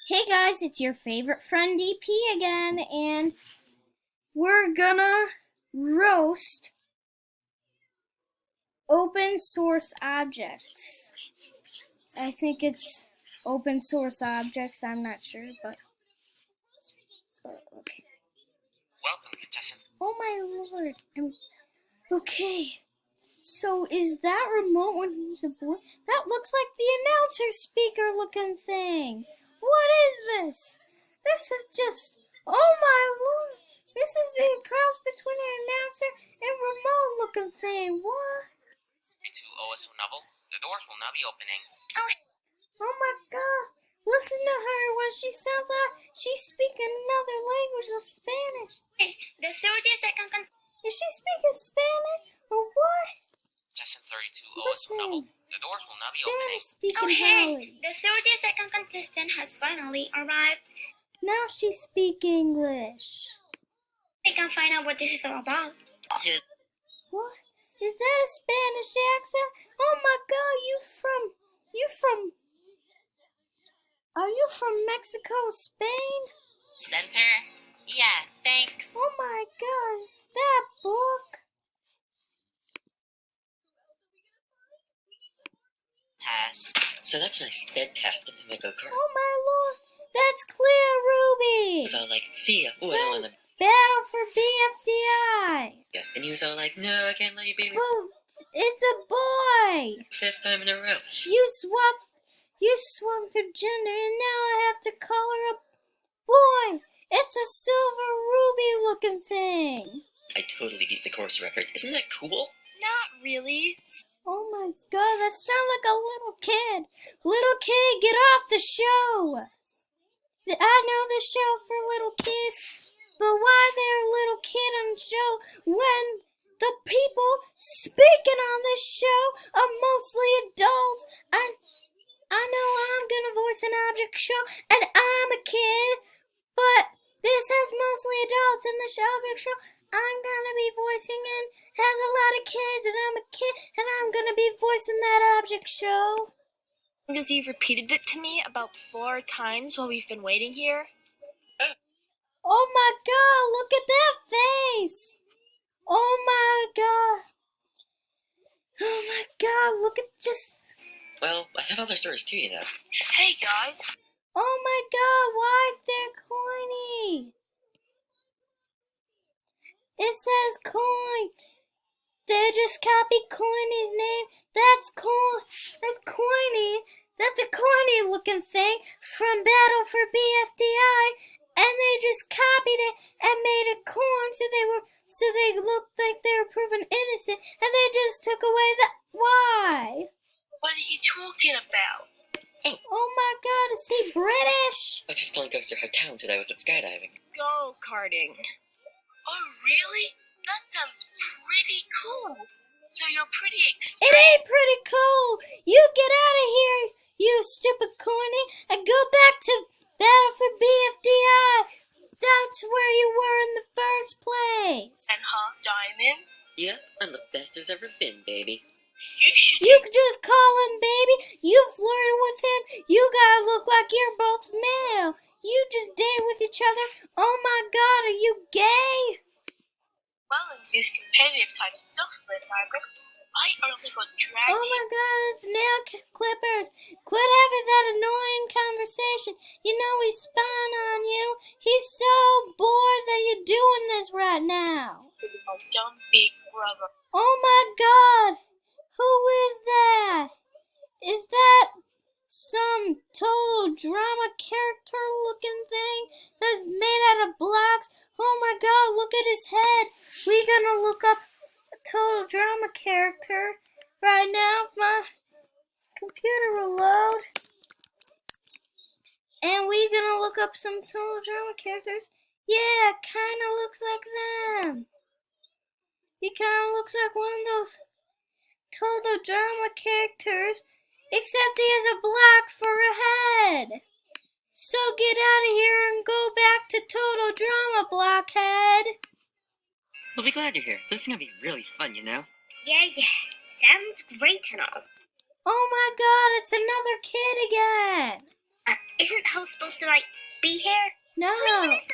Hey guys, it's your favorite friend DP again, and we're gonna roast open source objects. I think it's open source objects, I'm not sure, but okay. Welcome, contestants. Oh my lord. Okay. So is that remote when he's a boy? That looks like the announcer speaker looking thing. What is this? This is just, oh my lord. This is the cross between an announcer and remote looking thing. What? To OSO novel, the doors will now be opening. Oh my god. Listen to her when she sounds like she's speaking another language of Spanish. The 30-second Is she speaking Spanish or what? Contestant 32 OSO novel, the doors will now be opening. Spanish speaking Oh hey, Holly. the 30-second contestant has finally arrived. Now she speak English. We can find out what this is all about. What? Is that a Spanish accent? Oh my god, are you from Mexico, Spain? Censor? Yeah, thanks. Oh my god, is that book? Pass. So that's when I sped past him in my go-kart. Oh my lord, that's Clear Ruby! He was all like, see ya. Ooh, I don't want to... Battle for BFDI! Yeah. And he was all like, no, I can't let you be Well, it's a boy! fifth time in a row. You swapped her gender and now I have to call her a boy! It's a silver ruby looking thing! I totally beat the course record. Isn't that cool? Not really. Oh my god, that sounds like a little kid! Little kid, get off the show! I know the show for little kids, but why there a little kid on the show when the people speaking on this show are mostly adults? I know I'm gonna voice an object show, and I'm a kid, but this has mostly adults in the object show. I'm gonna be voicing and has a lot of kids, and I'm a kid, and I'm gonna be voicing that object show. Because you've repeated it to me about 4 times while we've been waiting here. Oh my god, look at that face! Oh my god! Oh my god, look at just... Well, I have other stories too, you know. Hey guys. Oh my god, why they're coiny? It says coin. They just copied Coiny's name. That's Coiny. That's a coiny looking thing from Battle for BFDI, and they just copied it and made it coin so they looked like they were proven innocent, and they just took away the... Why? What are you talking about? Oh my god, is he British? I was just telling Ghoster how talented I was at skydiving. Go-karting. Oh really? That sounds pretty cool. So you're pretty It ain't pretty cool. You get out of here, you stupid corny, and go back to Battle for BFDI. That's where you were in the first place. And Diamond? Yeah, I'm the best there's ever been, baby. You could just call him baby. You flirted with him. You guys look like you're both male. You just date with each other. Oh my god, are you gay? Well, in this competitive type stuff, Margaret, I only got dragged. Oh my god, it's nail clippers. Quit having that annoying conversation. You know he's spying on you. He's so bored that you're doing this right now. My dumb big brother. Oh my god. Who is that? Is that some total drama character looking thing that's made out of blocks? Oh my god, look at his head. We're gonna look up a total drama character right now. My computer will load. And we're gonna look up some total drama characters. Yeah, kinda looks like them. He kinda looks like one of those total drama characters, except he has a block for a head. So get out of here and go back to total drama, blockhead. We'll be glad you're here. This is gonna be really fun, you know. Yeah. Sounds great and all. Oh my god, it's another kid again. Isn't host supposed to, like, be here? No. Wait, when is